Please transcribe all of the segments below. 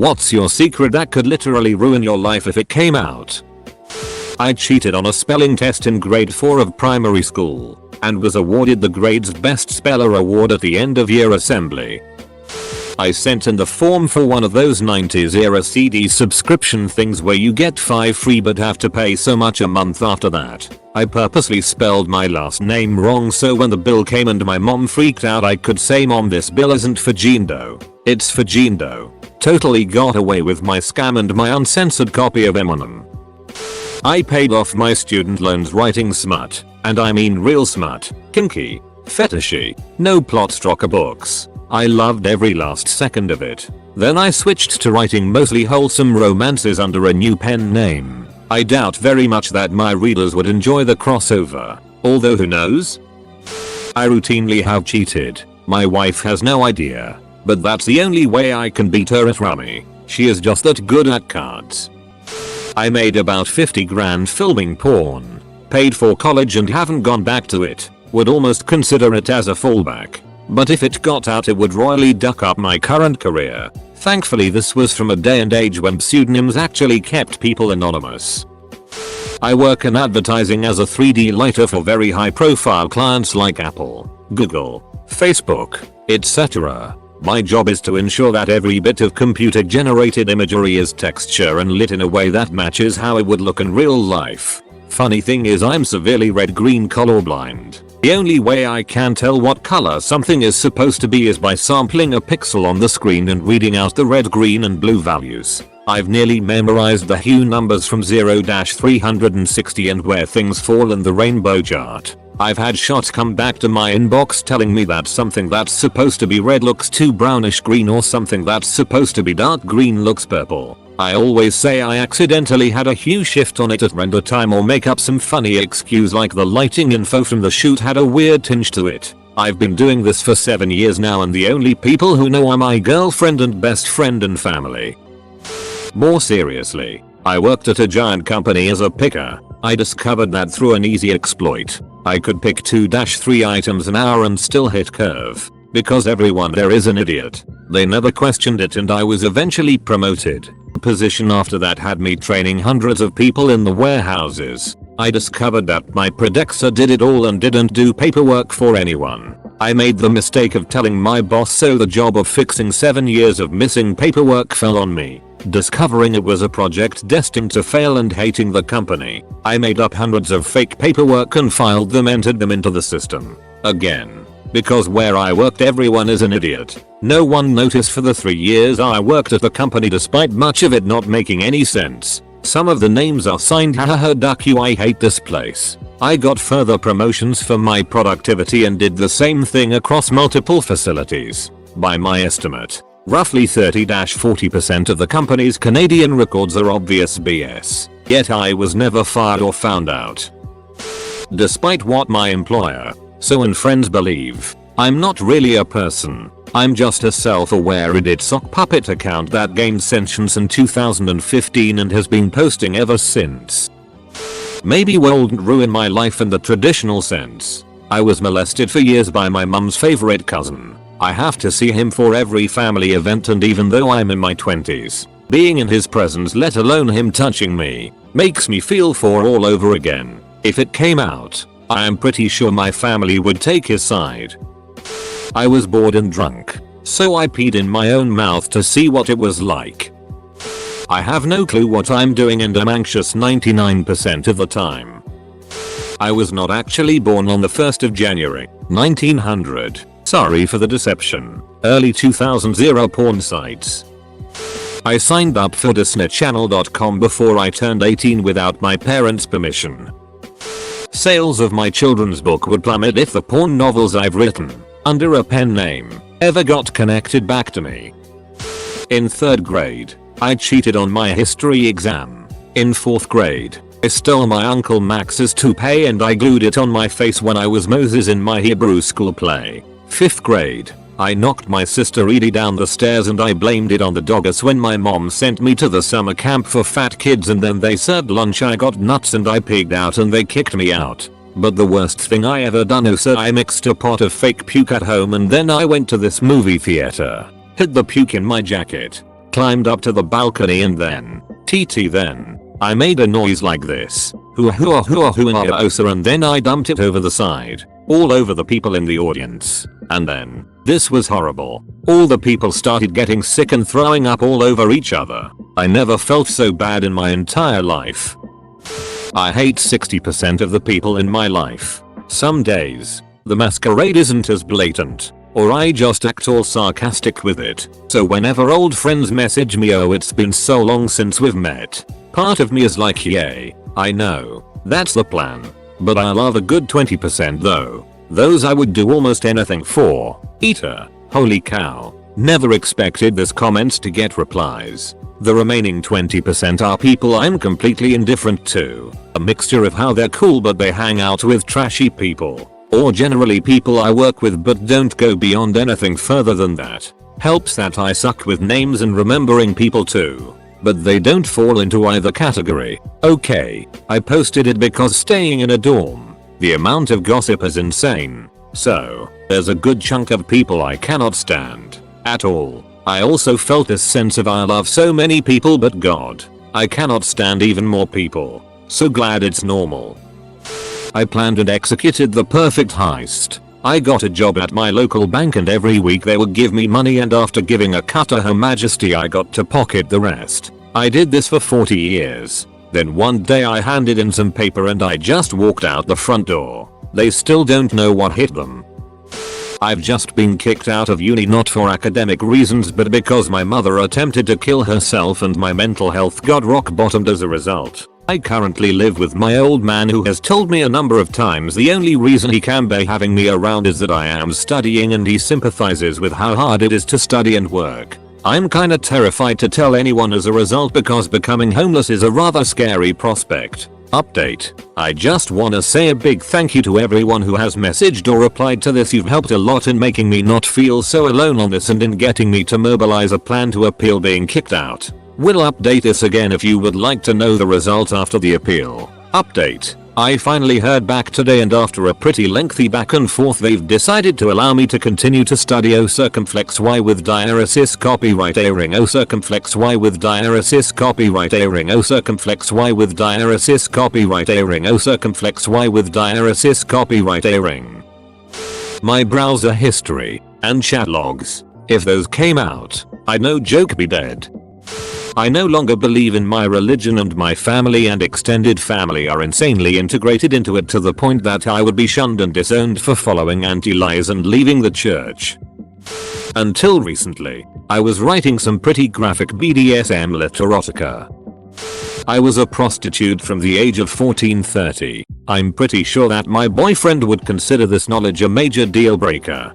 What's your secret that could literally ruin your life if it came out? I cheated on a spelling test in grade 4 of primary school and was awarded the grade's best speller award at the end of year assembly. I sent in the form for one of those 90s era CD subscription things where you get 5 free but have to pay so much a month after that. I purposely spelled my last name wrong so when the bill came and my mom freaked out I could say, "Mom, this bill isn't for Jindo, it's for Jindo." Totally got away with my scam and my uncensored copy of Eminem. I paid off my student loans writing smut, and I mean real smut, kinky, fetishy, no plot stroker books. I loved every last second of it. Then I switched to writing mostly wholesome romances under a new pen name. I doubt very much that my readers would enjoy the crossover, although who knows? I routinely have cheated. My wife has no idea, but that's the only way I can beat her at rummy. She is just that good at cards. I made about 50 grand filming porn. Paid for college and haven't gone back to it. Would almost consider it as a fallback. But if it got out it would royally duck up my current career. Thankfully this was from a day and age when pseudonyms actually kept people anonymous. I work in advertising as a 3D lighter for very high profile clients like Apple, Google, Facebook, etc. My job is to ensure that every bit of computer generated imagery is texture and lit in a way that matches how it would look in real life. Funny thing is I'm severely red-green colorblind. The only way I can tell what color something is supposed to be is by sampling a pixel on the screen and reading out the red, green and blue values. I've nearly memorized the hue numbers from 0-360 and where things fall in the rainbow chart. I've had shots come back to my inbox telling me that something that's supposed to be red looks too brownish green or something that's supposed to be dark green looks purple. I always say I accidentally had a hue shift on it at render time or make up some funny excuse like the lighting info from the shoot had a weird tinge to it. I've been doing this for 7 years now and the only people who know are my girlfriend and best friend and family. More seriously, I worked at a giant company as a picker. I discovered that through an easy exploit. I could pick 2-3 items an hour and still hit curve. Because everyone there is an idiot. They never questioned it and I was eventually promoted. The position after that had me training hundreds of people in the warehouses. I discovered that my predecessor did it all and didn't do paperwork for anyone. I made the mistake of telling my boss, so the job of fixing 7 years of missing paperwork fell on me. Discovering it was a project destined to fail and hating the company, I made up hundreds of fake paperwork and filed them, entered them into the system. Again. Because where I worked everyone is an idiot. No one noticed for the 3 years I worked at the company despite much of it not making any sense. Some of the names are signed haha duck you, I hate this place. I got further promotions for my productivity and did the same thing across multiple facilities. By my estimate, roughly 30-40% of the company's Canadian records are obvious BS. Yet I was never fired or found out. Despite what my employer and friends believe, I'm not really a person. I'm just a self-aware Reddit sock puppet account that gained sentience in 2015 and has been posting ever since. Maybe won't ruin my life in the traditional sense. I was molested for years by my mum's favorite cousin. I have to see him for every family event, and even though I'm in my 20s, being in his presence, let alone him touching me, makes me feel for all over again. If it came out, I am pretty sure my family would take his side. I was bored and drunk, so I peed in my own mouth to see what it was like. I have no clue what I'm doing and I'm anxious 99% of the time. I was not actually born on the 1st of January, 1900. Sorry for the deception. Early 2000s porn sites. I signed up for DisneyChannel.com before I turned 18 without my parents' permission. Sales of my children's book would plummet if the porn novels I've written, under a pen name, ever got connected back to me. In 3rd grade, I cheated on my history exam. In 4th grade, I stole my Uncle Max's toupee and I glued it on my face when I was Moses in my Hebrew school play. 5th grade, I knocked my sister Edie down the stairs and I blamed it on the doggers when my mom sent me to the summer camp for fat kids and then they served lunch. I got nuts and I pigged out and they kicked me out. But the worst thing I ever done is I mixed a pot of fake puke at home and then I went to this movie theater, hid the puke in my jacket, climbed up to the balcony and then, I made a noise like this. And then I dumped it over the side, all over the people in the audience. And then, this was horrible. All the people started getting sick and throwing up all over each other. I never felt so bad in my entire life. I hate 60% of the people in my life. Some days, the masquerade isn't as blatant, or I just act all sarcastic with it. So whenever old friends message me, oh it's been so long since we've met, part of me is like yay, I know, that's the plan. But I love a good 20% though. Those I would do almost anything for. Eater, holy cow. Never expected this comments to get replies. The remaining 20% are people I'm completely indifferent to. A mixture of how they're cool but they hang out with trashy people. Or generally people I work with but don't go beyond anything further than that. Helps that I suck with names and remembering people too. But they don't fall into either category. Okay, I posted it because staying in a dorm, the amount of gossip is insane. So, there's a good chunk of people I cannot stand. At all. I also felt this sense of I love so many people but God, I cannot stand even more people. So glad it's normal. I planned and executed the perfect heist. I got a job at my local bank and every week they would give me money and after giving a cut to Her Majesty I got to pocket the rest. I did this for 40 years. Then one day I handed in some paper and I just walked out the front door. They still don't know what hit them. I've just been kicked out of uni not for academic reasons but because my mother attempted to kill herself and my mental health got rock bottomed as a result. I currently live with my old man who has told me a number of times the only reason he can be having me around is that I am studying and he sympathizes with how hard it is to study and work. I'm kinda terrified to tell anyone as a result because becoming homeless is a rather scary prospect. Update. I just wanna say a big thank you to everyone who has messaged or replied to this. You've helped a lot in making me not feel so alone on this and in getting me to mobilize a plan to appeal being kicked out. We'll update this again if you would like to know the result after the appeal. Update. I finally heard back today and after a pretty lengthy back and forth they've decided to allow me to continue to study O circumflex Y with diaresis copyright airing O circumflex Y with diaresis copyright airing O circumflex Y with diaresis copyright airing O circumflex Y with diaresis copyright airing. My browser history and chat logs. If those came out, I'd no joke be dead. I no longer believe in my religion and my family and extended family are insanely integrated into it to the point that I would be shunned and disowned for following anti-lies and leaving the church. Until recently, I was writing some pretty graphic BDSM literotica. I was a prostitute from the age of 14-30. I'm pretty sure that my boyfriend would consider this knowledge a major deal breaker.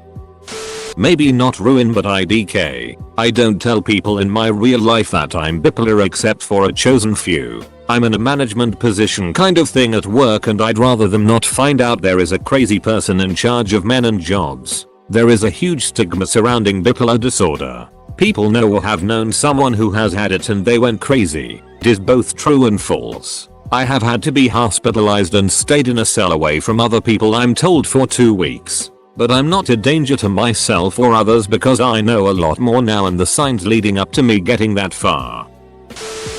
Maybe not ruin but IDK. I don't tell people in my real life that I'm bipolar except for a chosen few. I'm in a management position kind of thing at work and I'd rather them not find out there is a crazy person in charge of men and jobs. There is a huge stigma surrounding bipolar disorder. People know or have known someone who has had it and they went crazy. It is both true and false. I have had to be hospitalized and stayed in a cell away from other people I'm told for 2 weeks. But I'm not a danger to myself or others because I know a lot more now and the signs leading up to me getting that far.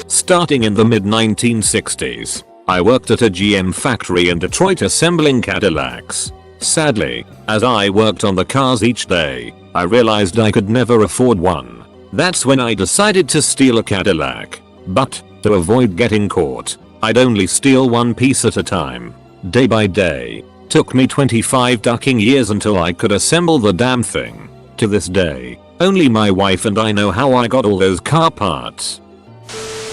Starting in the mid 1960s, I worked at a GM factory in Detroit assembling Cadillacs. Sadly, as I worked on the cars each day, I realized I could never afford one. That's when I decided to steal a Cadillac. But, to avoid getting caught, I'd only steal one piece at a time, day by day. Took me 25 ducking years until I could assemble the damn thing. To this day, only my wife and I know how I got all those car parts.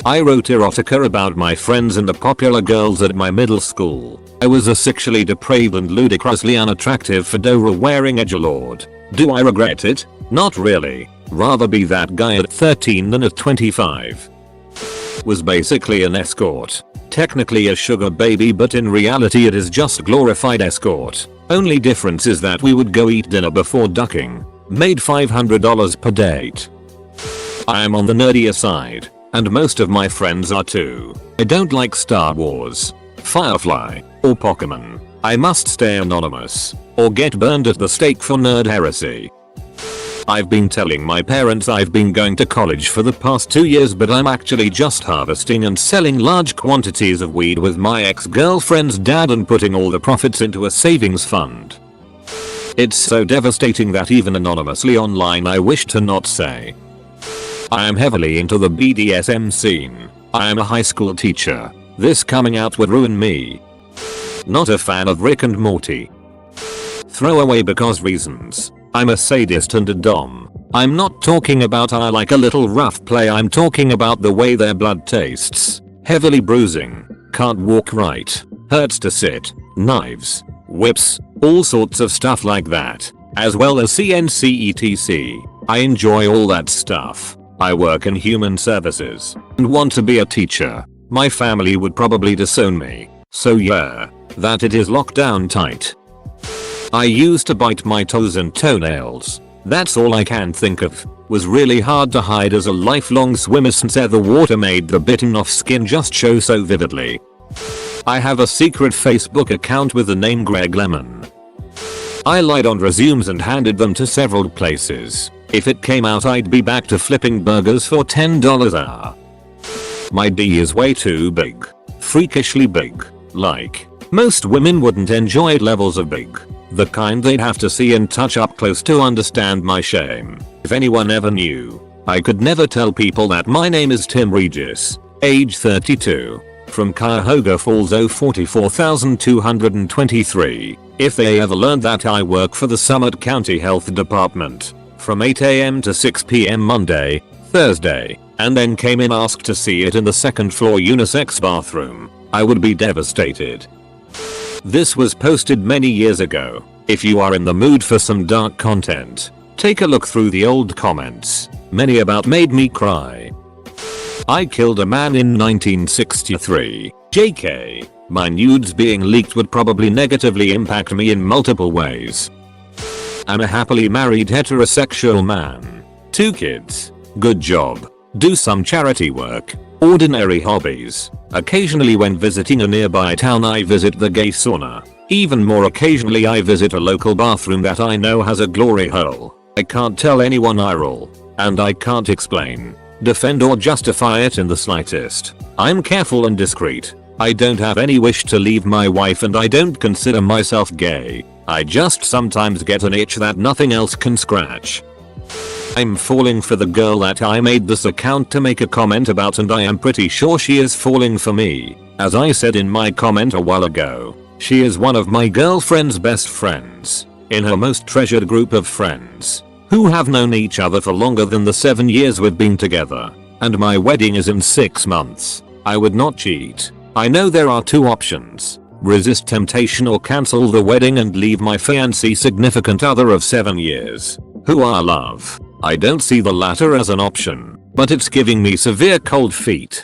I wrote erotica about my friends and the popular girls at my middle school. I was a sexually depraved and ludicrously unattractive fedora wearing edgelord. Do I regret it? Not really. Rather be that guy at 13 than at 25. Was basically an escort. Technically a sugar baby but in reality it is just glorified escort. Only difference is that we would go eat dinner before ducking. Made $500 per date. I am on the nerdier side, and most of my friends are too. I don't like Star Wars, Firefly, or Pokemon. I must stay anonymous, or get burned at the stake for nerd heresy. I've been telling my parents I've been going to college for the past 2 years, but I'm actually just harvesting and selling large quantities of weed with my ex-girlfriend's dad and putting all the profits into a savings fund. It's so devastating that even anonymously online I wish to not say. I am heavily into the BDSM scene. I am a high school teacher. This coming out would ruin me. Not a fan of Rick and Morty. Throwaway because reasons. I'm a sadist and a dom. I'm not talking about I like a little rough play, I'm talking about the way their blood tastes. Heavily bruising. Can't walk right. Hurts to sit. Knives. Whips. All sorts of stuff like that. As well as CNC etc. I enjoy all that stuff. I work in human services and want to be a teacher. My family would probably disown me. So yeah, that it is locked down tight. I used to bite my toes and toenails. That's all I can think of. Was really hard to hide as a lifelong swimmer since the water made the bitten off skin just show so vividly. I have a secret Facebook account with the name Greg Lemon. I lied on resumes and handed them to several places. If it came out I'd be back to flipping burgers for $10 an hour. My D is way too big. Freakishly big. Like, most women wouldn't enjoy levels of big. The kind they'd have to see and touch up close to understand my shame. If anyone ever knew, I could never tell people that my name is Tim Regis, age 32, from Cuyahoga Falls 044,223, if they ever learned that I work for the Summit County Health Department, from 8 AM to 6 PM Monday, Thursday, and then came in asked to see it in the second floor unisex bathroom, I would be devastated. This was posted many years ago. If you are in the mood for some dark content, take a look through the old comments. Many about made me cry. I killed a man in 1963. JK. My nudes being leaked would probably negatively impact me in multiple ways. I'm a happily married heterosexual man. 2 kids. Good job. Do some charity work. Ordinary hobbies. Occasionally when visiting a nearby town I visit the gay sauna. Even more occasionally I visit a local bathroom that I know has a glory hole. I can't tell anyone I roll. And I can't explain, defend or justify it in the slightest. I'm careful and discreet. I don't have any wish to leave my wife and I don't consider myself gay. I just sometimes get an itch that nothing else can scratch. I'm falling for the girl that I made this account to make a comment about, and I am pretty sure she is falling for me. As I said in my comment a while ago, she is one of my girlfriend's best friends, in her most treasured group of friends, who have known each other for longer than the 7 years we've been together, and my wedding is in 6 months. I would not cheat. I know there are 2 options. Resist temptation or cancel the wedding and leave my fiancé significant other of 7 years, who I love. I don't see the latter as an option, but it's giving me severe cold feet.